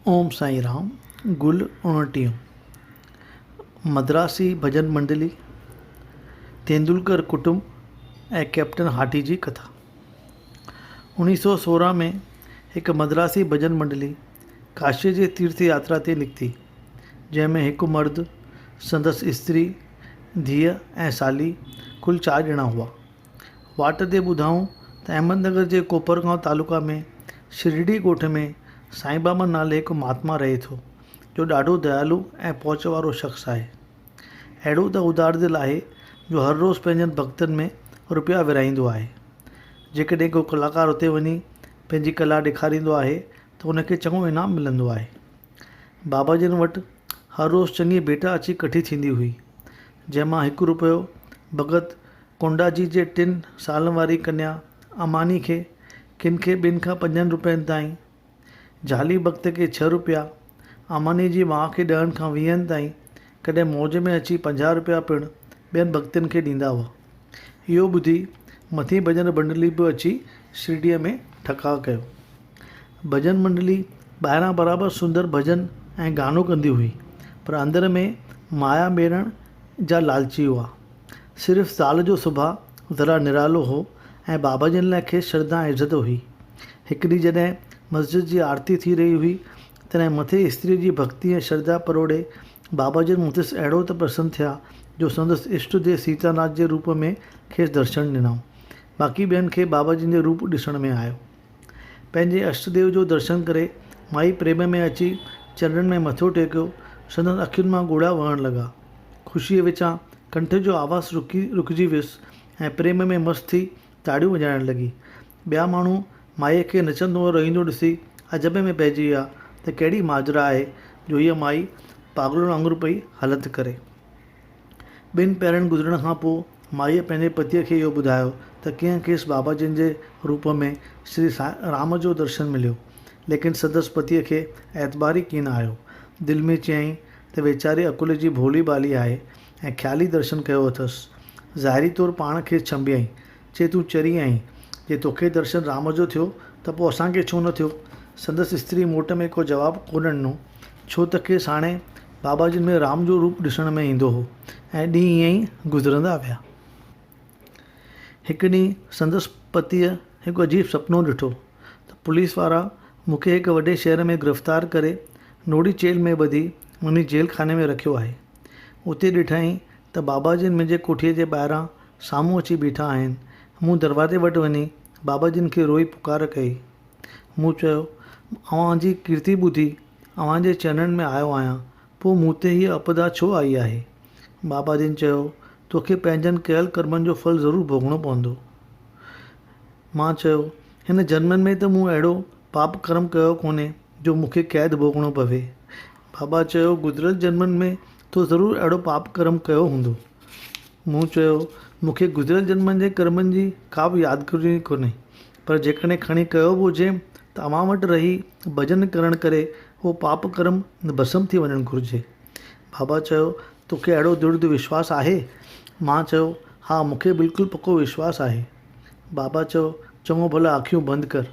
ओम साईं राम। गुल 29। मद्रासी भजन मंडली, तेंदुलकर कुटुंब ऐं कैप्टन हाटी जी कथा। 1916 में एक मद्रासी भजन मंडली काशी जे तीर्थ यात्रा ते निकिती, जंहिंमें हिकु मर्द, संदसि स्त्री, धीअ ऐं साली, कुल 4 ॼणा हुआ। वाट ते ॿुधाऊं त अहमदनगर जे कोपरगांव तालुका में शिरडी ॻोठ में साईं बाबा नाले हिकु महात्मा रहे थो, जो ॾाढो दयालु ऐं पहुच वारो शख़्स आहे। अहिड़ो त उदार दिलि आहे जो हर रोज़ु पंहिंजनि भक्तनि में रुपया विराईंदो आहे। जेकॾहिं को कलाकार उते वञी पंहिंजी कला ॾेखारींदो आहे त उनखे चङो इनाम मिलंदो आहे। बाबा जिन वटि हर रोज़ु चङी भेटा अची इकट्ठी थींदी हुई, जंहिंमां ₹1 भगत कोंडाजी जे 3 सालनि वारी कन्या अमानी खे, किन खे 2 खां 5 रुपयनि ताईं, ज़ाली भक्त खे ₹6, अमानी जी माउ खे 10 खां 20 ताईं, कॾहिं मौज में अची ₹50 पिणु ॿियनि भक्तनि खे ॾींदा हुआ। इहो ॿुधी मथीं भॼन मंडली बि अची शिरडीअ में ठका कयो। भॼन मंडली ॿाहिरां बराबरि सुंदर भॼन ऐं गानो कंदी हुई, पर अंदर में माया मेड़ण जा लालची हुआ। सिर्फ़ु ज़ाल जो सुभाउ ज़रा निरालो हो ऐं बाबा जन लाइ खेसि श्रद्धा ऐं इज़त हुई। हिकु ॾींहुं जॾहिं मस्जिद जी आरती थी रही हुई, तॾहिं मथे स्त्री जी भक्ति ऐं श्रद्धा परोड़े बाबा जन मुंहुं अहिड़ो त प्रसन्न थिया जो संदसि इष्ट देव सीतानाथ जे रूप में खेसि दर्शन ॾिनऊं। बाक़ी ॿियनि खे बाबा जन जो रूप ॾिसण में आयो। पंहिंजे अष्टदेव जो दर्शन करे माई प्रेम में अची चरणनि में मथो टेकियो। संदसि अखियुनि मां ॻोढ़ा वहण लॻा। ख़ुशीअ विचां कंठ जो आवाज़ु रुकिजी वियुसि ऐं प्रेम में मस्तु थी ताड़ियूं वॼाइण लॻी। ॿिया माण्हू माईअ खे नचंदो रहंदो ॾिसी अजब में पइजी विया त कहिड़ी माजरा आहे जो हीअ माई पागलुनि वांगुरु पई हलत करे। 2 पहिरनि गुज़रण खां पोइ माईअ पंहिंजे पतीअ खे इहो ॿुधायो त कीअं खेसि बाबा जिन जे रूप में श्री राम जो दर्शन मिलियो, लेकिन संदसि पतीअ खे एतबार ई कीन आयो। दिलि में चयईं त वेचारी अकुल जी भोली बाली आहे ऐं ख़्याली दर्शन कयो अथसि। ज़ाहिरी तौरु पाण खे छंबियईं, चए तूं चरी आहीं, जे तोखे दर्शन राम जो थियो त पोइ असांखे छो न थियो। संदसि स्त्री मोट में को जवाबु कोन ॾिनो, छो त खेसि हाणे बाबा जिन में राम जो रूप ॾिसण में ईंदो हो ऐं ॾींहं ईअं ई गुज़रंदा विया। हिकु ॾींहुं संदसि पतीअ हिकु अजीब सुपिनो ॾिठो त पुलिस वारा मूंखे हिकु वॾे शहर में गिरफ़्तार करे नोड़ी जेल में ॿधी मुंहिंजी जेल खाने में रखियो आहे। उते ॾिठईं त बाबा जिन मुंहिंजे कोठीअ जे ॿाहिरां साम्हूं अची बीठा आहिनि। मूं दरवाज़े वटि वञी बाबा जिन खे रोई पुकार कई। मूं चयो, अव्हांजी कीर्ति ॿुधी अव्हांजे चरणनि में आयो आहियां, पोइ मूं ते हीअ आपदा छो आई आहे। बाबा जिन चयो, तोखे पंहिंजनि कयल कर्मनि जो फल ज़रूरु भोगणो पवंदो। मां चयो, हिन जन्मनि में त मूं अहिड़ो पाप कर्म कयो कोन्हे जो मूंखे क़ैद भोगणो पवे। बाबा चयो, गुज़िरियल जन्मनि में तो ज़रूरु अहिड़ो पाप कर्म कयो हूंदो। मूं चयो, मूंखे गुज़िरियल जन्मनि जे कर्मनि जी का बि यादगिरी कोन्हे, पर जेकॾहिं खणी कयो बि हुजे त अव्हां वटि रही भॼन करण करे उहो पाप कर्म भस्म थी वञणु घुरिजे। बाबा चयो, तोखे अहिड़ो दृढ़ विश्वास आहे। मां चयो, हा, मूंखे बिल्कुलु पको विश्वास आहे। बाबा चयो, चङो भला अखियूं बंदि कर।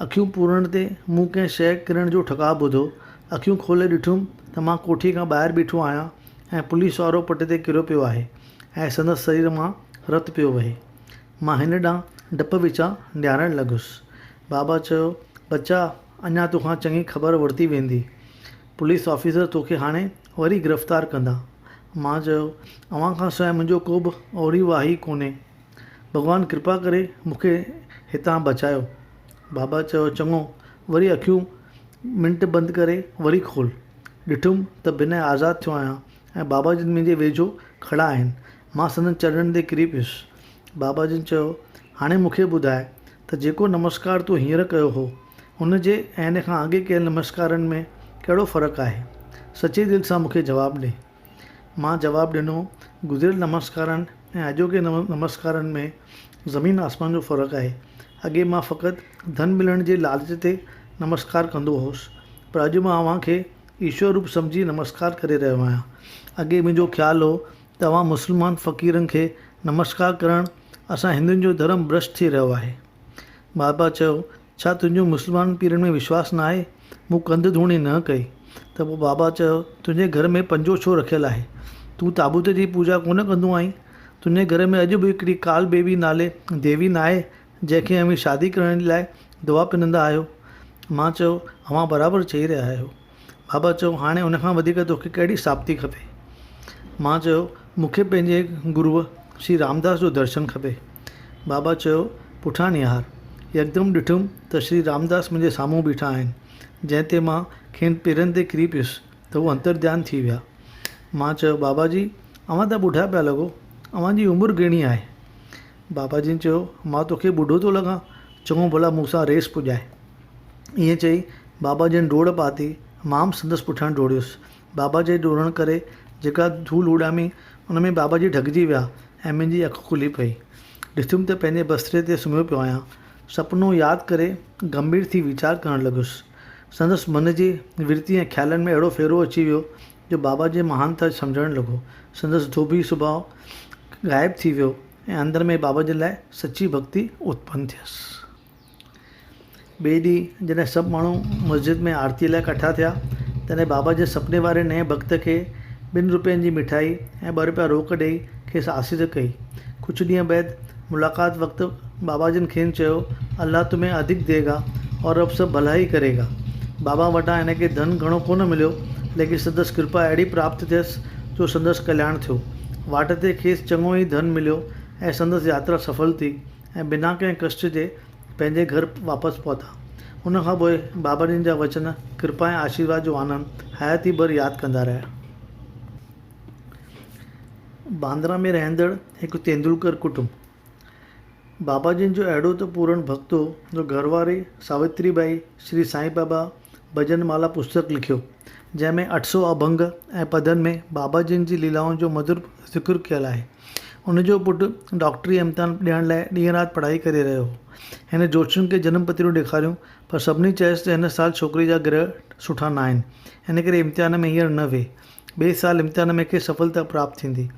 अखियूं पूरण ते मूं कंहिं शइ किरण जो ठकाउ ॿुधो। अखियूं खोले ॾिठुमि त मां कोठी खां ॿाहिरि बीठो आहियां ऐं पुलिस वारो पट ते किरियो पियो आहे ऐं संदसि शरीर मां रतु पियो वहे। मां हिन ॾांहुं डप विचां निहारणु लॻुसि। बाबा चयो, बच्चा, अञा तोखां चङी ख़बर वरिती वेंदी। पुलिस ऑफिसर तोखे हाणे वरी गिरफ़्तार कंदा। मां चयो, अव्हां खां सवाइ मुंहिंजो को बि ओड़ी वाही कोन्हे। भॻवानु कृपा करे मूंखे हितां बचायो। बाबा चयो, चङो। वरी अखियूं मिंट बंदि करे वरी खोल। ॾिठुमि त बिना आज़ादु थियो आहियां ऐं बाबा जिन मुंहिंजे वेझो खड़ा आहिनि। मां संदनि चरणनि ते किरी पियुसि। बाबा जिन चयो, हाणे मूंखे ॿुधाए त जेको नमस्कार तूं हींअर कयो हो, हुन जे ऐं हिन खां अॻे कयल नमस्कारनि में कहिड़ो फ़र्क़ु आहे। सचे दिलि सां मूंखे जवाबु ॾे। मां जवाबु ॾिनो, गुज़िरियल नमस्कारनि ऐं अॼोके नमस्कारनि में ज़मीन आसमान जो फ़र्क़ु आहे। अॻे मां फ़क़ति धन मिलण जे लालच ते नमस्कार कंदो हुउसि, पर अॼु मां अव्हांखे ईश्वर रूप सम्झी नमस्कार करे रहियो आहियां। अॻे मुंहिंजो ख़्यालु हो त अव्हां मुस्लमान फ़क़ीरनि खे नमस्कार करणु असां हिंदुनि जो धर्म भ्रष्ट थी रहियो आहे। बाबा चयो, छा तुंहिंजो मुस्लमान पीरनि में विश्वास न आहे। मूं कंधु धूणी न कई त पोइ बाबा चयो, तुंहिंजे घर में पंजो छो रखियलु आहे? तूं ताबूत जी पूॼा कोन कंदो आहीं? तुंहिंजे घर में अॼु बि हिकिड़ी काल बेबी नाले देवी न आहे जंहिंखे अमी शादी करण लाइ दवा पिनंदा आहियो? मां चयो, अव्हां बराबरि चई रहिया आहियो। बाबा चयो, हाणे उनखां वधीक तोखे कहिड़ी साबिती खपे? मां चयो, मूंखे पंहिंजे गुरूअ श्री रामदास जो दर्शन खपे। बाबा चयो, पुठियां निहार। यकदमि ॾिठुमि त श्री रामदास मुंहिंजे साम्हूं बीठा आहिनि, जंहिं ते मां खेनि पेरनि ते किरी पियुसि त उहो अंतर्ध्यान थी विया। मां चयो, बाबा जी, अव्हां त ॿुढा पिया लॻो, अव्हांजी उमिरि घणी आहे? बाबा जी चयो, मां तोखे ॿुढो थो लॻां? चङो भला मूंसां रेस पुॼाए। ईअं चई बाबा जिन डोड़ पाती, मां बि संदसि पुठियां डोड़ियुसि। बाबा जे डोड़ण करे जेका धूल उॾामी उन में बाबा जी ढकिजी विया ऐं मुंहिंजी अखि खुली पई। ॾिठुमि त पंहिंजे बस्तरे ते सुम्हियो पियो आहियां। सुपिनो यादि करे गंभीर थी वीचार करणु लॻुसि। संदसि मन जी विरती ऐं ख़्यालनि में अहिड़ो फेरो अची वियो जो बाबा जे महानता सम्झणु लॻो। संदसि धोबी सुभाउ ग़ाइबु थी वियो ऐं अंदरि में बाबा जे लाइ सची भक्ति उत्पन्न थियसि। ॿिए ॾींहुं जॾहिं सभु माण्हू मस्जिद में आरतीअ लाइ इकट्ठा थिया, तॾहिं बाबा जे सपने वारे नए भक्त खे ₹2 जी मिठाई ऐं ₹2 रोक ॾेई खेसि आसीस कई। कुझु ॾींहं बैदि मुलाक़ात वक़्तु बाबा जिन खेनि चयो, अल्लाह तुम्हें अधिक देगा और अब सब भला ही करेगा। बाबा वटां हिनखे धन घणो कोन मिलियो, लेकिन संदसि कृपा अहिड़ी प्राप्त थियसि जो संदसि कल्याण थियो। वाट ते खेसि चङो ई धन मिलियो ऐं संदसि यात्रा सफल थी ऐं बिना कंहिं कष्ट जे पंहिंजे घर वापसि पहुता। उन खां पोइ बाबा जिन जा वचन, कृपा ऐं आशीर्वाद जो आनंद हयाती भर यादि कंदा रहिया। बांद्रा में रहंदड़ हिकु तेंदुलकर कुटुंब। बाबा जिन जो अहिड़ो त पूर्ण भक्त हो जो घरवारी सावित्री बाई श्री साईं बाबा भजन माला पुस्तक लिखियो, जंहिंमें 800 अभंग ऐं पदनि में बाबा जिन जी लीलाउनि जो मधुर ज़िक्र कयल आहे। उनजो पुटु डॉक्टरी इम्तिहान ॾियण लाइ ॾींहुं राति पढ़ाई करे रहियो हो। हिन जोशियुनि खे जनम पत्रियूं ॾेखारियूं, पर सभिनी चयसि त हिन साल छोकिरी जा ग्रह सुठा न आहिनि, हिन करे इम्तिहान में हींअर न वेह, ॿिए साल इम्तिहान में के सफलता प्राप्त थींदी।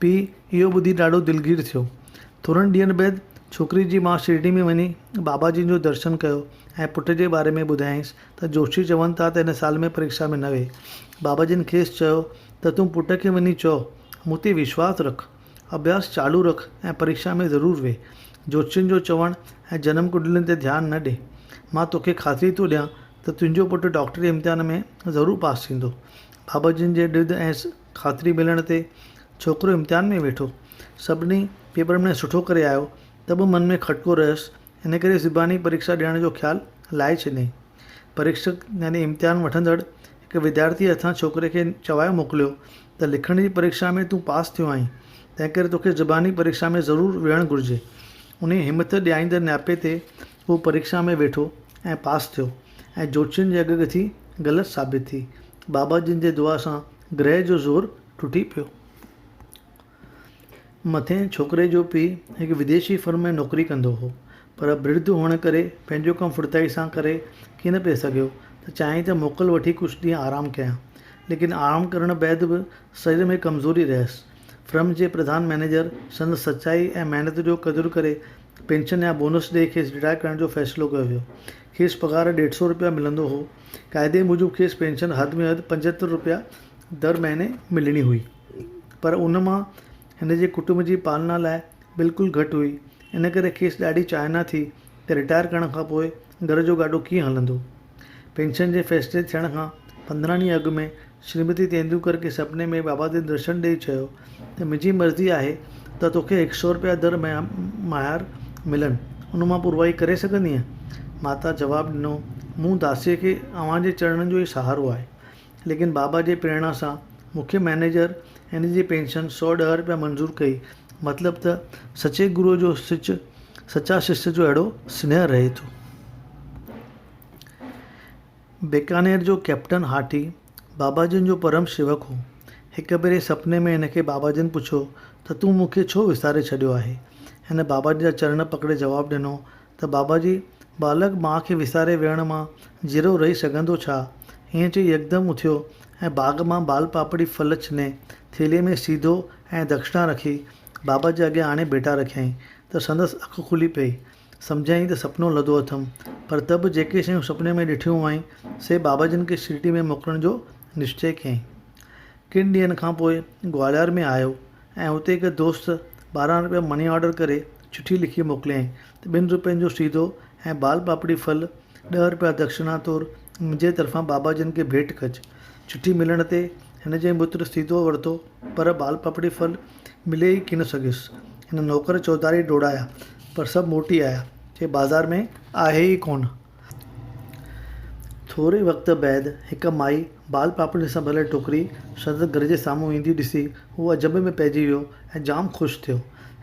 पीउ इहो ॿुधी ॾाढो दिलगीर थियो। थोरनि ॾींहंनि बैदि छोकिरी जी माउ शिरडी में वञी बाबा जी जो दर्शन कयो ऐं पुट जे बारे में ॿुधायईंसि त जोशी चवनि था त हिन साल में परीक्षा में न वेह। बाबा जिन खेसि चयो त तूं पुट खे वञी चओ, मूं ते विश्वास रख, अभ्यास चालू रख ऐं परीक्षा में ज़रूरु वेह। जोशियुनि जो चवणु ऐं जनम कुंडलियुनि ते ध्यानु न ॾे। मां तोखे ख़ातिरी थो ॾियां त तुंहिंजो पुटु डॉक्टरी इम्तिहान में ज़रूरु पास थींदो। बाबा जिन जे ॾिद ऐं ख़ातिरी मिलण ते छोकिरो इम्तिहान में वेठो। सभिनी पेपर में सुठो करे आयो त बि मन में खटको रहियसि, हिन करे ज़ुबानी परीक्षा ॾियण जो ख़्यालु लाहे छॾियईं। परीक्षक यानी इम्तिहान वठंदड़ हिकु विद्यार्थी हथां छोकिरे खे चवाए मोकिलियो त लिखण जी परीक्षा में तूं पास थियो आहीं, तंहिं करे तोखे ज़ुबानी परीक्षा में ज़रूरु वेहणु घुरिजे। उन हिमत ॾियारींदड़ न्यापे ते उहो परीक्षा में वेठो ऐं पास थियो ऐं जोशियुनि जी अॻकथी ग़लति साबित थी। बाबा जिन जे दुआ सां ग्रह जो ज़ोर टुटी पियो। मथे छोकिरे जो पीउ हिकु विदेशी फर्म में नौकरी कंदो हो, पर वृद्ध हुअण करे पंहिंजो कमु फुर्ताई सां करे कीन पिए सघियो त चाहिं त मोकल वठी कुझु ॾींहं आराम कयां, लेकिन आराम करण बैदि बि शरीर में कमज़ोरी रहियसि। फर्म जे प्रधान मैनेजर संदसि सचाई ऐं महिनत जो क़दुरु करे पेंशन या बोनस ॾेई खेसि रिटायर करण जो फ़ैसिलो कयो वियो। खेसि पघार ₹150 मिलंदो हो। क़ाइदे मूजिबि खेसि पेंशन हद में हद ₹75 दर महीने मिलणी हुई, पर उन मां हिन जे कुटुंब जी पालना लाइ बिल्कुलु घटि हुई। इन करे खेसि ॾाढी चाहना थी त रिटायर करण खां पोइ घर जो गाॾो कीअं हलंदो। पेंशन जे फ़ैसिले थियण खां 15 ॾींहं अॻु में श्रीमती तेंदुलकर खे सुपिने में बाबा जे दर्शन ॾेई चयो त मुंहिंजी मर्ज़ी आहे त तोखे ₹100 दर माहिर मिलनि, उन मां पुरवाई करे सघंदीअं। माता जवाबु ॾिनो, मूं दासीअ खे अव्हांजे चरणनि जो ई सहारो आहे, लेकिन बाबा जे प्रेरणा सां मुख्य मैनेजर हिन जी पेंशन ₹110 मंज़ूर कई। मतिलबु त सचे गुरूअ जो सचा शिष्य जो अहिड़ो स्नेह रहे थो। बीकानेर जो कैप्टन हाटी बाबा जिन जो परम शेवक हो। हिकु भेरे सुपिने में हिन खे बाबा जिन पुछियो त तूं मूंखे छो विसारे छॾियो आहे। हिन बाबा जी जा चरण पकड़े जवाबु ॾिनो त बाबा जी, बालक माउ खे विसारे वेहण मां जीरो रही सघंदो छा। हीअं चई यकदमि उथियो ऐं बाग़ मां बाल पापड़ी फल छिने थेलीअ में सीधो ऐं दक्षिणा रखी बाबा जे अॻियां आणे बीठा रखियईं त संदसि अखि खुली पई। सम्झाईं त सुपिनो लधो अथमि, पर त बि जेके शयूं सुपिने में ॾिठियूं हुआईं से बाबा जन खे शिरडी में मोकिलण जो निश्चय कयईं। किन ॾींहंनि खां पोइ ग्वालियर में आयो ऐं हुते हिकु दोस्त 12 रुपया मनी ऑर्डर करे चिठी लिखी मोकिलियईं त 2 रुपयनि जो सीधो ऐं बाल पापड़ी फल 10 रुपया दक्षिणा तौरु मुंहिंजे तरफ़ां बाबा जन खे भेंट कजि। चिठी मिलण ते हिन जे पुत्र सीधो वरितो, पर बाल पापड़ी फल मिले ई किन सघियुसि। हिन नौकर चौधारी दौड़ाया, पर सभु मोटी आया जे बाज़ार में आहे ई कोन। थोरे वक़्त बैदि हिकु माई बाल पापड़ी सां भरियल टोकरी संदसि घर जे साम्हूं ईंदी ॾिसी उहो अजब में पइजी वियो ऐं जाम ख़ुशि थियो।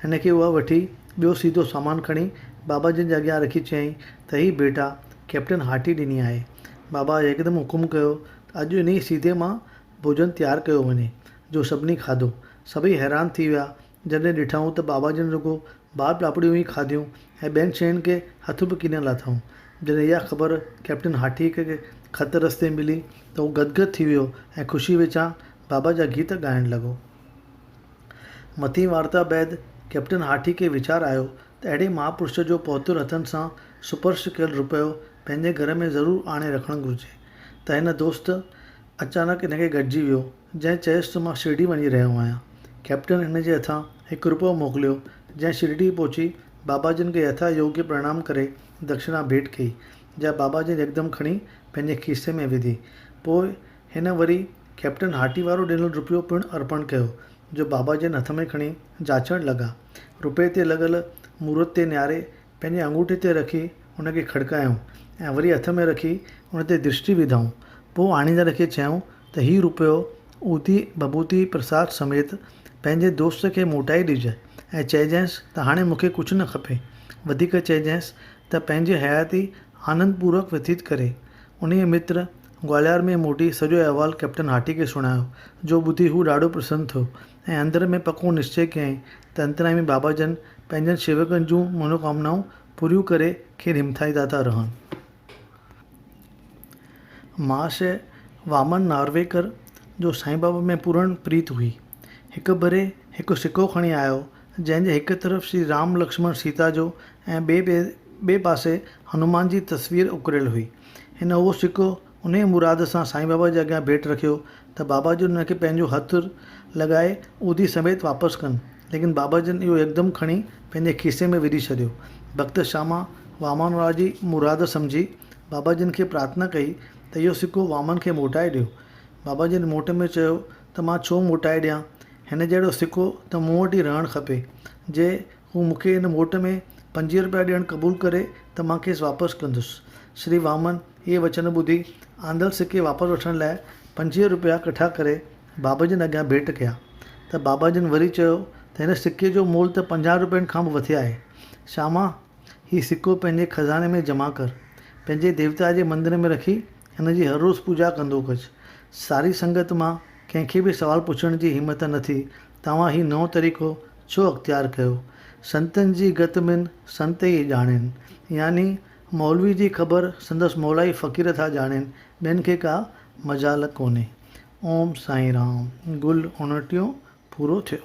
हिन खे उहा वठी ॿियो सीधो सामान खणी बाबा जन जे अॻियां रखी चयईं त ही बेटा कैप्टन हाटी ॾिनी आहे। बाबा हिकदमि हुकुम कयो त अॼु इन ई सीधे मां भोजन तयारु कयो वञे, जो सभिनी खाधो। सभई हैरान थी विया जॾहिं ॾिठऊं त बाबा जन रुॻो बाल पापड़ियूं ई खाधियूं ऐं ॿियनि शयुनि खे हथ बि किन लाथऊं। जॾहिं इहा ख़बर कैप्टन हाटी खे ख़त रस्ते मिली त उहो गदगद थी वियो ऐं ख़ुशी विचां बाबा जा गीत ॻाइणु लॻो। मथीं वार्ता बैदि कैप्टन हाटी खे वीचार आयो त अहिड़े महापुरुष जो पहुतुर हथनि सां सुपर्श कयल रुपयो पंहिंजे घर में ज़रूरु आणे रखणु घुरिजे। त हिन दोस्त अचानक हिन खे गॾिजी वियो, जंहिं चयुसि त मां शिरडी वञी रहियो आहियां। कैप्टन हिन जे हथां 1 रुपयो मोकिलियो, जंहिं शिरडी पहुची बाबा जन खे यथा योग्य प्रणाम करे दक्षिणा भेंट कई, जा बाबा जन यकदमि खणी पंहिंजे खीसे में विधी। पोइ हिन वरी कैप्टन हाटी वारो ॾिनल रुपयो पिणु अर्पण कयो, जो बाबा जन हथ में खणी जाचणु लॻा। रुपए ते लॻल मूर्त ते निहारे पंहिंजे अंगूठे ते रखी उन खे खड़कायूं ऐं वरी हथ में रखी उन ते दृष्टि विधऊं। पोइ आणींदड़ खे चयूं त हीउ रुपयो ऊधी बबूती प्रसाद समेत पंहिंजे दोस्त खे मोटाए ॾिजांइ ऐं चइजांइसि त हाणे मूंखे कुझु न खपे। वधीक चइजांइसि त पंहिंजी हयाती आनंदपूर्वक व्यतीत करे। उन मित्र ग्वालियर में मोटी सॼो अहवालु कैप्टन हाटी खे सुणायो, जो ॿुधी हू ॾाढो प्रसन्न थियो ऐं अंदर में पको निश्चय कयईं त अंतरामी बाबा जन पंहिंजनि शेवकनि जूं मनोकामनाऊं पूरियूं करे खेनि हिमथाईंदा था रहनि। महाशय वामन नार्वेकर जो साईं बाबा में पूर्ण प्रीत हुई। हिकु भेरे हिकु सिक्को खणी आयो, जंहिंजे हिकु तरफ़ श्री राम लक्ष्मण सीता जो ऐं ॿिए पासे हनुमान जी तस्वीर उकरियल हुई। हिन उहो सिक्को उन मुराद सां साईं बाबा जे अॻियां भेंट रखियो त बाबा जन हुन खे पंहिंजो हथु लॻाए ऊधी समेत वापसि कनि, लेकिन बाबा जन इहो यकदमि खणी पंहिंजे खीसे में विझी छॾियो। भक्त श्यामा वामनराव जी मुराद सम्झी बाबा जन खे प्रार्थना कई त इहो सिक्को वामन खे मोटाए ॾियो। बाबा जन मोट में चयो त मां छो मोटाए ॾियां, हिन जहिड़ो सिक्को त मूं वटि ई रहणु खपे। जे हू मूंखे हिन मोट में 25 रुपया ॾियणु क़बूलु करे त मां खेसि वापसि कंदुसि। श्री वामन इहे वचन ॿुधी आंदल सिके वापसि वठण लाइ 25 रुपया कठा करे बाबा जन अॻियां भेंट कया, त बाबा जन वरी चयो त हिन सिके जो मोल त 50 रुपयनि खां बि वधिया आहे। श्यामा, हीउ सिक्को पंहिंजे खज़ाने में जमा कर, पंहिंजे देवता जे मंदर में रखी हिन जी हर रोज़ु पूॼा कंदो कजि। सारी संगत मां कंहिंखे बि सवाल पुछण जी हिमत न थी, तव्हां हीउ नओं तरीक़ो छो अख़्तियार कयो? संतनि जी गत में संत ई ॼाणनि, यानी मौलवी जी ख़बर संदसि मौलाई फ़क़ीर था ॼाणनि, ॿियनि खे का मजाल कोन्हे। ओम साईं राम। गुल 29 पूरो थियो।